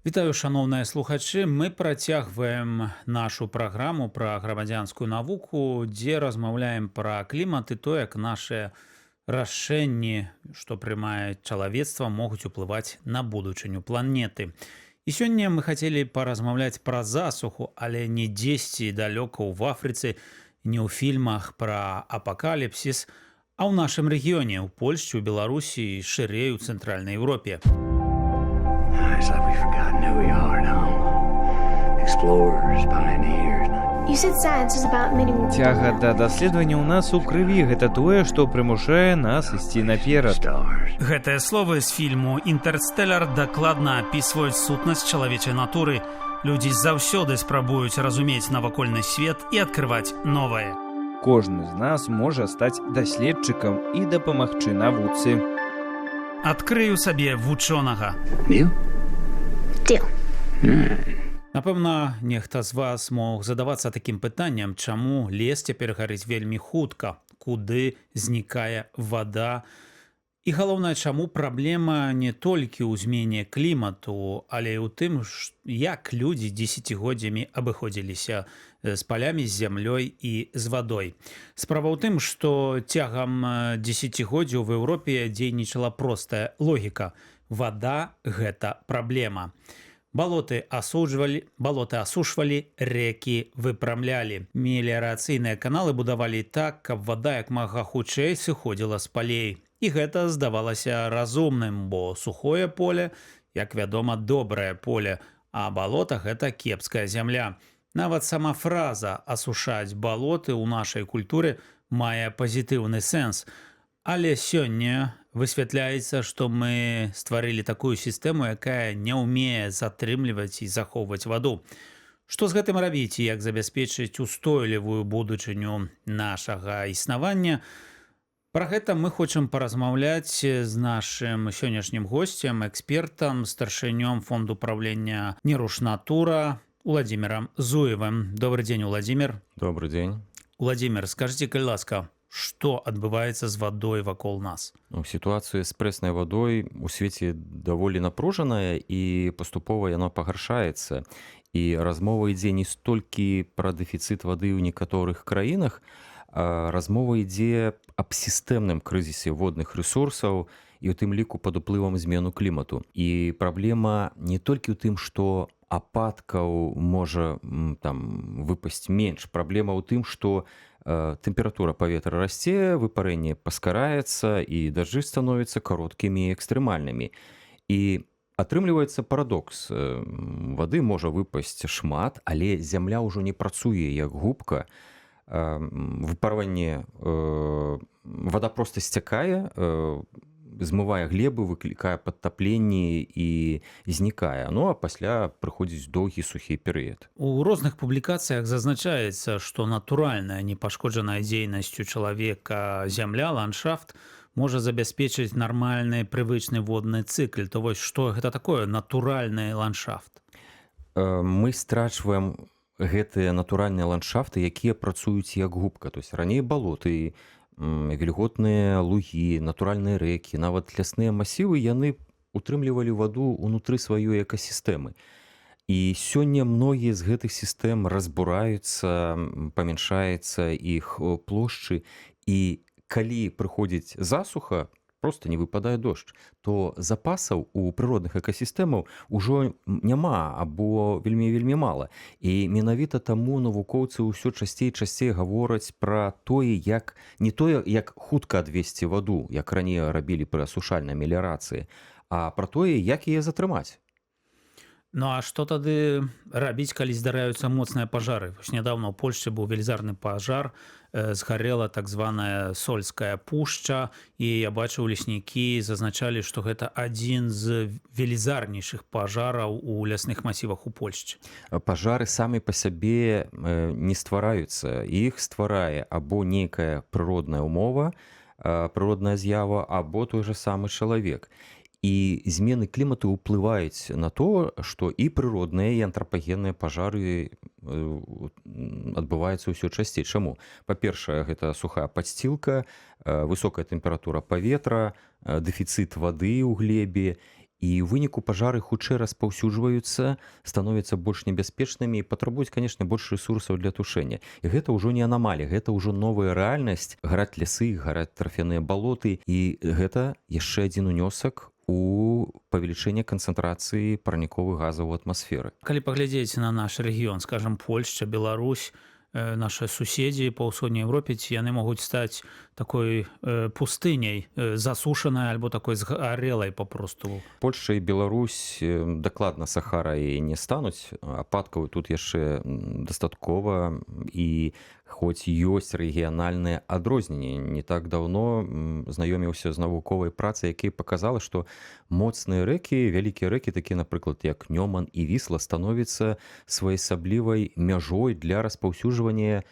Вітаю, шановныя слухачы. Мы працягваем нашу праграму пра грамадзянскую навуку, дзе размаўляем пра клімат і то, як нашыя рашэнні, што прымае чалавецтва, могуць уплываць на будучыню планеты. І сёння мы хацелі паразмаўляць пра засуху, але не дзесьці далёка ў Афрыцы, не ў фільмах пра апакаліпсіс, а ў нашым рэгіёне, ў Польшчы, у Беларусі і шырэй у Цэнтральнай Еўропе. It's like we've forgotten who we are now. Explorers, pioneers. You said science is about meeting. Цяга да даследавання ў нас у крыві гэта тое, што прымушае нас ісці наперад. Stars. Гэтыя словы з фільму «Інтэрстэлар» дакладна апісваюць сутнасць чалавечай натуры. Людзі заўсёды спрабуюць разумець навакольны свет і адкрываць новае. Кожны з нас можа стаць даследчыкам і дапамагчы навуцы. Адкрыю сабе вучонага. You? Deal. Напэўна, нехта з вас мог задавацца такім пытаннем, чаму лес цяпер гарыць вельмі хутка, куды знікае вада. І галоўнае, чаму праблема не толькі ў змене клімату, але і ў тым, як людзі дзесяцігоддзямі абыходзіліся з палямі, з зямлёй і з вадой. Справа ў тым, што цягам дзесяцігоддзяў в Еўропе дзейнічала простая логіка. Вада – гэта праблема. Балоты асушвалі, рэкі выпрамлялі. Меліярацыйныя каналы будавалі так, каб вада як мага хутчэй сыходзіла з палей. І гэта здавалася разумным, бо сухое поле, як вядома, добрае поле, а балота – гэта кепская зямля. Нават сама фраза «асушаць балоты» ў нашай культуры мае пазітыўны сэнс. Але сёння высвятляецца, што мы стварылі такую сістэму, якая не ўмее затрымліваць і захоўваць ваду. Што з гэтым рабіць і як забяспечыць устойлівую будучыню нашага існавання? Пра гэта мы хочам паразмаўляць з нашым сённяшнім госцем, экспертам, старшынём фонду управлення «Нерушнатура» Владимиром Зуевым. Добрый день, Владимир. Добрый день. Владимир, скажите, калі ласка, што адбываецца з вадой вакол нас? Ситуация с пресной водой у свеце даволі напружаная і паступова яно пагаршаецца. І размова ідзе не столькі пра дэфіцыт вады ў некаторых краінах, а размова ідзе аб сістэмным крызісе водных рэсурсаў і ў тым ліку пад уплывам змену клімату. І праблема не толькі ў тым, што ападкаў можа выпасць менш. Праблема ў тым, што тэмпература паветра расце, выпарэнне паскараецца і дажджы становяцца кароткімі і экстрэмальнымі. І атрымліваецца парадокс. Вады можа выпасць шмат, але зямля ўжо не працуе як губка. Выпарванне, вада проста сцякае, змывае глебы, выклікае падтапленні і знікае. Ну, а пасля прыходзіць доўгі сухі перыяд. У розных публікацыях зазначаецца, што натуральная непашкоджаная дзейнасцю чалавека зямля, ландшафт можа забяспечыць нармальны прывычны водны цыкл. То вось што гэта такое натуральны ландшафт? Мы страчваем гэтыя натуральныя ландшафты, якія працуюць як губка. То есть раней балоты, вільготныя лугі, натуральныя рэкі, нават лясныя масівы, яны утрымлівалі ваду ўнутры сваёй экасістэмы. І сёння многія з гэтых сістэм разбураюцца, памяншаецца іх плошчы, і калі прыходзіць засуха, просто не выпадае дождж, то запасаў у прыродных экасістэмаў ужо няма або вельмі мала. І менавіта таму навукоўцы ўсё часцей і часцей гавораць пра тое, як не тое, як хутка адвесці ваду, як раней рабілі пры асушальнай меліярацыі, а пра тое, як яе затрымаць. Ну а што тады рабіць, калі здараюцца моцныя пажары? Вось нядаўна ў Польшчы быў велізарны пажар, згарэла так званая Сольская пушча, і я бачыў, леснікі зазначалі, што гэта адзін з велізарнейшых пажараў у лясных масівах у Польшчы. Пажары самі па сябе не ствараюцца. Іх стварае або нейкая прыродная ўмова, прыродная з'ява, або той жа самы чалавек. І змены клімату ўплываюць на то, што і прыродныя, і антрапагенныя пажары адбываюцца ўсё часцей. Чаму? Па-першае, гэта сухая падсцілка, высокая тэмпература паветра, дэфіцыт вады ў глебе, і ў выніку пажары хутчэй распаўсюджваюцца, становяцца больш небяспечнымі і патрабуюць, канешне, больш рэсурсаў для тушэння. І гэта ўжо не анамалія, гэта ўжо новая рэальнасць, гараць лясы, гараць трафяныя балоты, і гэта яшчэ адзін унёсак у павелічэнне канцэнтрацыі парніковых газаў у атмасферы. Калі паглядзець на наш рэгіён, скажам, Польшча, Беларусь, наши суседзі па ўсходняй Европе, ці яны могуць стаць такой пустыняй, засушанай альбо такой згарэлай папросту. Польшча і Беларусь дакладна Сахарай не стануць, ападкаў тут яшчэ дастаткова, і хоць ёсць рэгіянальныя адрозненні. Не так даўно знаёміўся з навуковай працай, якая паказала, што моцныя рэкі, вялікія рэкі, такія, напрыклад, як Нёман і Вісла, становяцца своеасаблівай мяжой для распаўсюджвання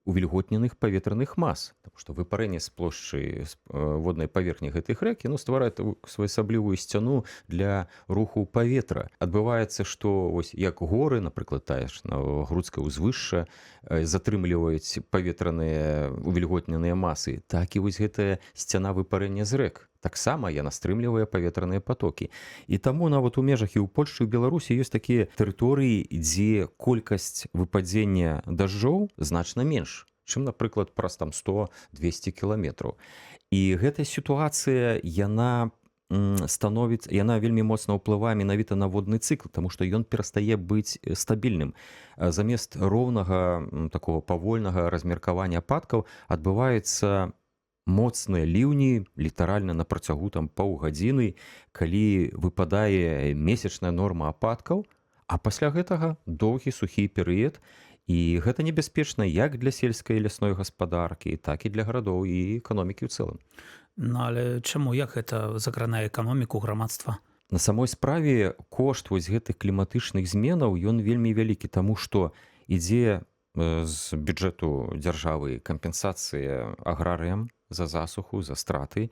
увільготненых паветраных мас, тому што выпарэнне з плошчы воднай паверхні гэтых рэк стварае своеасаблівую сцяну для руху паветра. Адбываецца, што вось як горы, напрыклад, тая ж Грудскае ўзвышша, затрымліваюць паветраныя увільготненыя масы, так і вось гэтая сцяна выпарэння з рэк. Таксама яна стрымлівае паветраныя патокі. І таму нават у межах і ў Польшчы, і ў Беларусі ёсць такія тэрыторыі, дзе колькасць выпадзення дажджоў значна менш, чым, напрыклад, праз там 100-200 кіламетраў. І гэтая сітуацыя, яна вельмі моцна ўплывае менавіта на водны цыкл, таму што ён перастае быць стабільным. Замест роўнага такого павольнага размеркавання ападкаў адбываецца моцныя ліўні, літаральна на працягу там паўгадзіны, калі выпадае месячная норма ападкаў, а пасля гэтага доўгі сухі перыяд, і гэта небяспечна як для сельскай і лясной гаспадаркі, так і для гарадоў і эканомікі ў цэлым. Ну, але чаму, як гэта закранае эканоміку, грамадства? На самой справе кошт вось гэтых кліматычных зменаў, ён вельмі вялікі, таму што ідзе з бюджэту дзяржавы кампенсацыя аграрыям за засуху, за страты.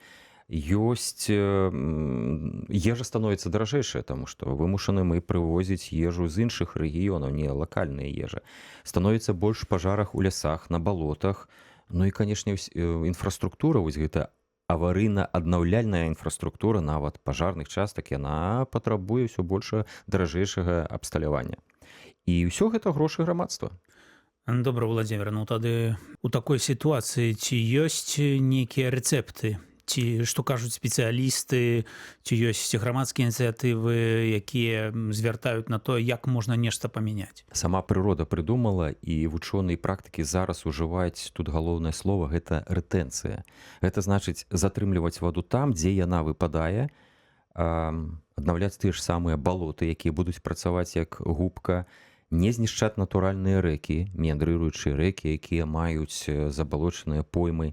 Ёсць ежа становіцца даражэйшая, таму што вымушаны мы прывозіць ежу з іншых рэгіёнаў, не лакальная ежа. Становіцца больш пажарах у лясах, на балотах. Ну і, канешне, інфраструктура, вось гэта аварыйна-аднаўляльная інфраструктура, нават пажарных частак, яна патрабуе ўсё больш даражэйшага абсталявання. І ўсё гэта грошы грамадства. Добра, Владзімир, ну тады у такой сітуацыі ці ёсць нейкія рэцэпты, ці што кажуць спецыялісты, ці ёсць грамадскія ініцыятывы, якія звяртаюць на то, як можна нешта памяняць? Сама прырода прыдумала, і вучоныя практыкі зараз ужываюць тут галоўнае слова, гэта рэтэнцыя. Гэта значыць затрымліваць ваду там, дзе яна выпадае, аднаўляць тыя ж самыя балоты, якія будуць працаваць як губка, не знішчаць натуральныя рэкі, меандрыруючыя рэкі, якія маюць забалочаныя поймы,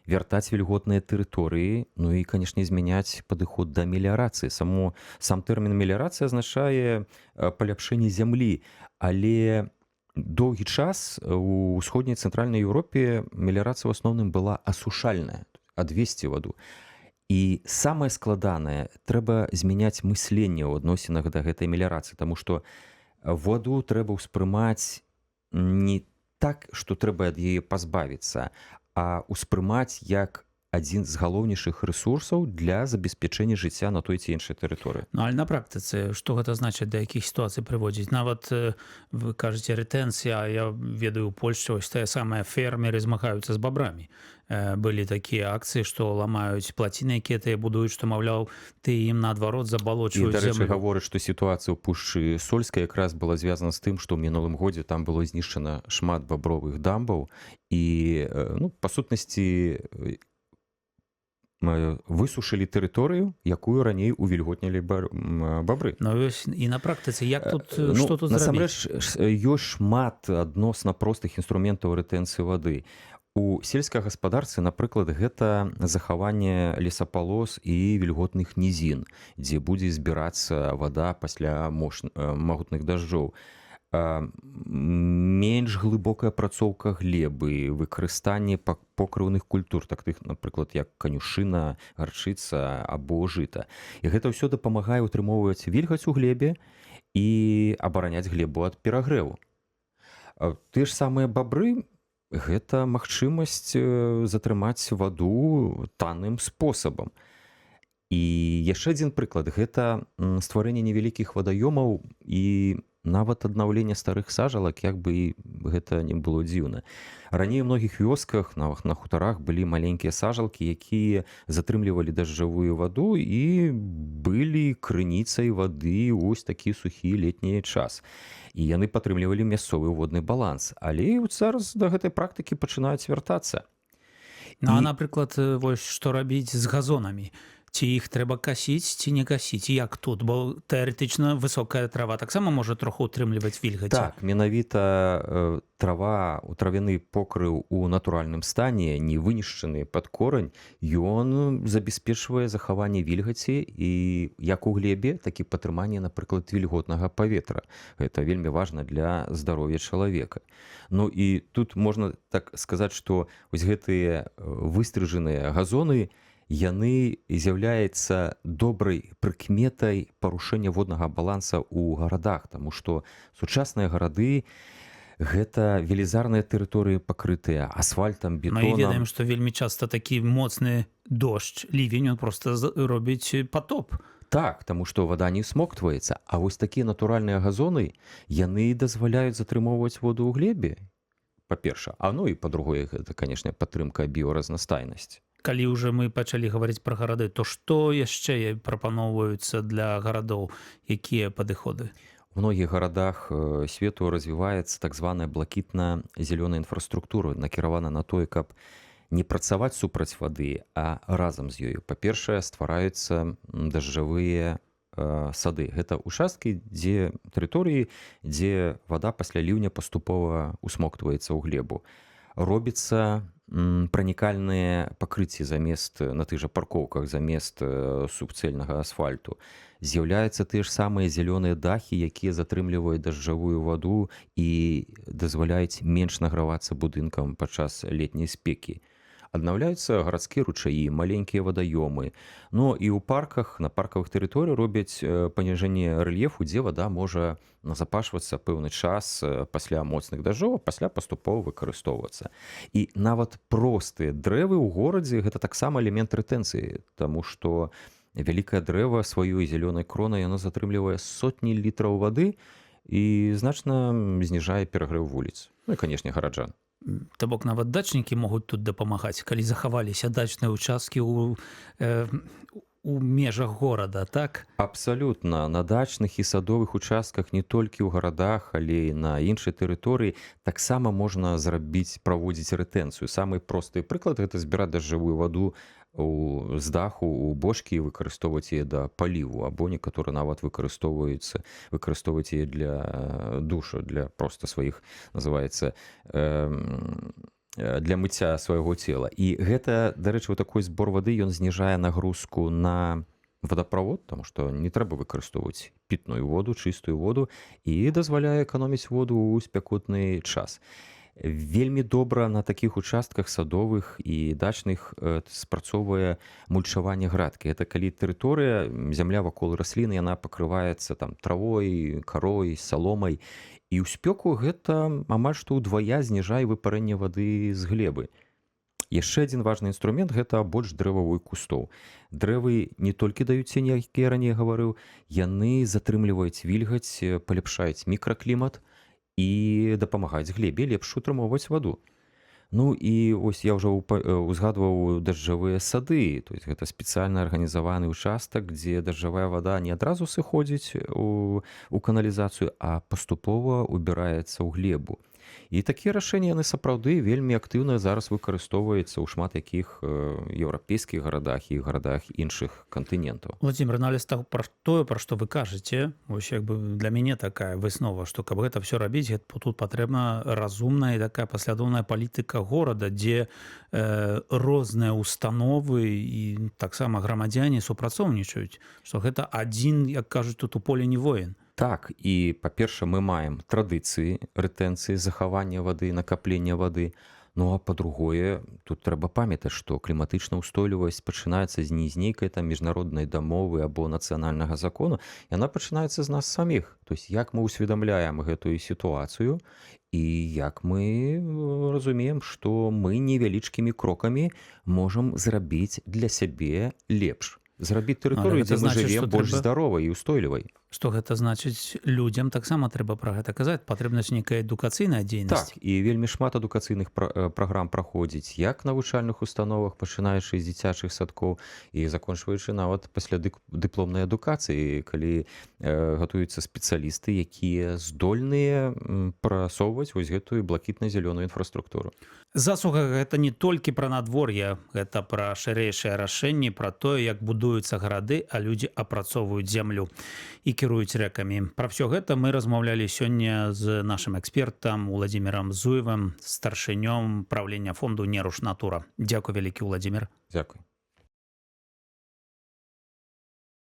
вяртаць вільготныя тэрыторыі, ну і, канешне, змяняць падыход да меліярацыі. Сам тэрмін меліярацыя азначае паляпшэнне зямлі, але доўгі час у ўсходняй цэнтральнай Еўропе меліярацыя ў асноўным была асушальная, адвесці ваду. І самае складанае, трэба змяняць мысленне ў адносінах да гэтай меліярацыі, таму што воду трэба ўспрымаць не так, што трэба ад яе пазбавіцца, а ўспрымаць як адзін з галоўнейшых рэсурсаў для забеспячэння жыцця на той ці іншай тэрыторыі. Ну, але на практыцы, што гэта значыць, да якіх сітуацый прыводзіць? Нават вы кажаце рэтэнцыя, я ведаю, у Польшчы вось тая самая фермеры змагаюцца з бабрамі. Былі такія акцыі, што ламаюць плаціны, якія тыя будуюць, што, маўляў, ты ім наадварот забалочваюць зямлю. І, дарэчы, зямлю. гавораць, што сітуацыя ў пушчы Сольскай якраз была звязана з тым, што ў мінулым годзе там было знішчана шмат бабровых дамбаў, і, ну, па сутнасці, высушылі тэрыторыю, якую раней увільготнілі бабры. Ну, і на практыцы, як тут, што тут зрабіць? Насамрэч, ёсць шмат адносна простых інструментаў рэтэнцыі вады. У сельскай гаспадарцы, напрыклад, гэта захаванне лесапалос і вільготных нізін, дзе будзе збірацца вада пасля магутных дажджоў. Менш глыбокая апрацоўка глебы, выкарыстанне покрыўных культур, таких, напрыклад, як канюшына, гарчыца або жыта. І гэта ўсё дапамагае ўтрымоўваць вільгаць у глебе і абараняць глебу ад перагрэву. Тыя ж самыя бабры, гэта магчымасць затрымаць ваду танным спосабам. І яшчэ адзін прыклад гэта стварэнне невялікіх вадаёмаў і нават аднаўленне старых сажалак, як бы і гэта не было дзіўна. Раней у многіх вёсках, нават на хутарах былі маленькія сажалкі, якія затрымлівалі дажджавую ваду і былі крыніцай вады ў вось такі сухі летні час. І яны падтрымлівалі мясцовы водны баланс. Але зараз да гэтай практыкі пачынаюць вяртацца. Ну, а, І- напрыклад, вось што рабіць з газонамі? Ці іх трэба касіць, ці не касіць? Як тут? Бо тэарэтычна высокая трава таксама можа троху ўтрымліваць вільгаці. Так, менавіта трава, травяны покрыў у натуральным стане, не вынішчаны пад корань, ён забяспечвае захаванне вільгаці і як у глебе, так і падтрыманне, напрыклад, вільготнага паветра. Гэта вельмі важна для здароўя чалавека. Ну і тут можна так сказаць, што вось гэтыя выстрыжаныя газоны, яны з'яўляюцца добрай прыкметай парушэння воднага баланса ў гарадах, таму што сучасныя гарады гэта велізарныя тэрыторыі пакрытыя асфальтам, Ну і ведаем, бетонам. што вельмі часта такі моцны дождж, лівень, ён проста робіць патоп. Так, таму што вада не всмоктваецца, а вось такія натуральныя газоны, яны дазваляюць затрымоўваць воду ў глебе, па-перша. А ну і па-другое, гэта, канешне, падтрымка біёразнастайнасці. Калі ўжо мы пачалі гаварыць пра гарады, то што яшчэ прапаноўваюцца для гарадоў? Якія падыходы? У многіх гарадах свету развіваецца так званая блакітна-зялёная інфраструктура, накіравана на тое, каб не працаваць супраць вады, а разам з ёю. Па-першае, ствараюцца дажджавыя сады. Гэта участкі, дзе тэрыторыі, дзе вада пасля ліўня паступова усмоктваецца ў глебу. Робіцца пранікальныя пакрыцці замест на тых жа паркоўках, замест субцэльнага асфальту. З'яўляюцца тыя ж самыя зялёныя дахі, якія затрымліваюць дажджавую ваду і дазваляюць менш награвацца будынкам падчас летняй спекі. Аднаўляюцца гарадскія ручаі, маленькія вадаёмы. Ну і ў парках, на паркавых тэрыторыях робяць паніжэнне рэльефу, дзе вада можа назапашвацца пэўны час пасля моцных дажджоў, а пасля паступова выкарыстоўвацца. І нават простыя дрэвы ў горадзе гэта таксама элемент рэтэнцыі, таму што вялікае дрэва сваёй зялёнай кронай яно затрымлівае сотні літраў вады і значна зніжае перагрэў вуліц. Ну і, канешне, гараджан. То бок нават дачнікі могуць тут дапамагаць, калі захаваліся дачныя ўчасткі у межах горада, так? Абсалютна. На дачных і садовых участках не толькі ў гарадах, але і на іншай тэрыторыі таксама можна праводзіць рэтэнцыю. Самы просты прыклад гэта збіраць дажджавую ваду з даху у бочкі і выкарыстоўваць яе да паліву, або некаторы нават выкарыстоўваюць яе для душу, для проста сваіх, называецца, для мыцця свайго цела. І гэта, дарэчы, такой збор вады, ён зніжае нагрузку на вадаправод, таму што не трэба выкарыстоўваць пітную воду, чыстую воду, і дазваляе эканоміць воду ў спякотны час. Вельмі добра на такіх участках садовых і дачных спрацоўвае мульчаванне градкі. Гэта калі тэрыторыя, зямля вакол расліны, яна пакрываецца там травой, карой, саломай. І ў спёку гэта амаль што ўдвая зніжае выпарэнне вады з глебы. Яшчэ адзін важны інструмент гэта больш дрэваў і кустоў. Дрэвы не толькі даюць цень, як я раней гаварыў, яны затрымліваюць вільгаць, паляпшаюць мікраклімат і дапамагаюць глебе лепш утрымоўваць ваду. Ну і ось я ўжо узгадваў дажджавыя сады, то есть гэта спецыяльна арганізаваны ўчастак, дзе дажджавая вада не адразу сыходзіць у каналізацыю, а паступова ўбіраецца ў глебу. І такія рашэнні яны сапраўды вельмі актыўна зараз выкарыстоўваюцца ў шмат якіх еўрапейскіх гарадах і гарадах іншых кантынентаў. Владимир, аналіз тое, пра што вы кажаце, вось як бы для мяне такая выснова, што каб гэта все рабіць, тут патрэбна разумная і такая паслядоўная палітыка горада, дзе розныя установы і таксама грамадзяне супрацоўнічаюць, што гэта адзін, як кажуць, тут у поле не воін. Так, і, па-перша, мы маем традыцыі рэтэнцыі, захавання вады, накаплення вады. Ну, а па-другое, тут трэба памятаць, што кліматычная ўстойлівасць пачынаецца не з нейкай там міжнароднай дамовы або нацыянальнага закону, яна пачынаецца з нас саміх. То есть, як мы ўсведамляем гэтую сітуацыю і як мы разумеем, што мы невялічкімі крокамі можам зрабіць для сябе лепш. Зрабіць Але тэрыторыю, гэта дзе мы значыць, што жывем, больш трэба- здаровай і устойлівай. Што гэта значыць, людзям таксама трэба пра гэта казаць, патрэбнасць нейкая адукацыйная дзейнасць. Так, і вельмі шмат адукацыйных праграм праходзіць, як на навучальных установах, пачынаючы з дзіцячых садкоў і закончваючы нават пасля дыпломнай адукацыі, калі гатуюцца спецыялісты, якія здольныя прасоўваць вось гэтую блакітна-зялёную інфраструктуру. Засуха гэта не толькі пра надвор'е, гэта пра шырэйшыя рашэнні, пра тое, як будуюцца гарады, а людзі апрацоўваюць зямлю і кіруюць рэкамі. Пра ўсё гэта мы размаўлялі сёння з нашым экспертам Уладзімірам Зуевым, старшынём правлення фонду Неруш Натура. Дзякуй вялікі, Уладзімір. Дзякуй.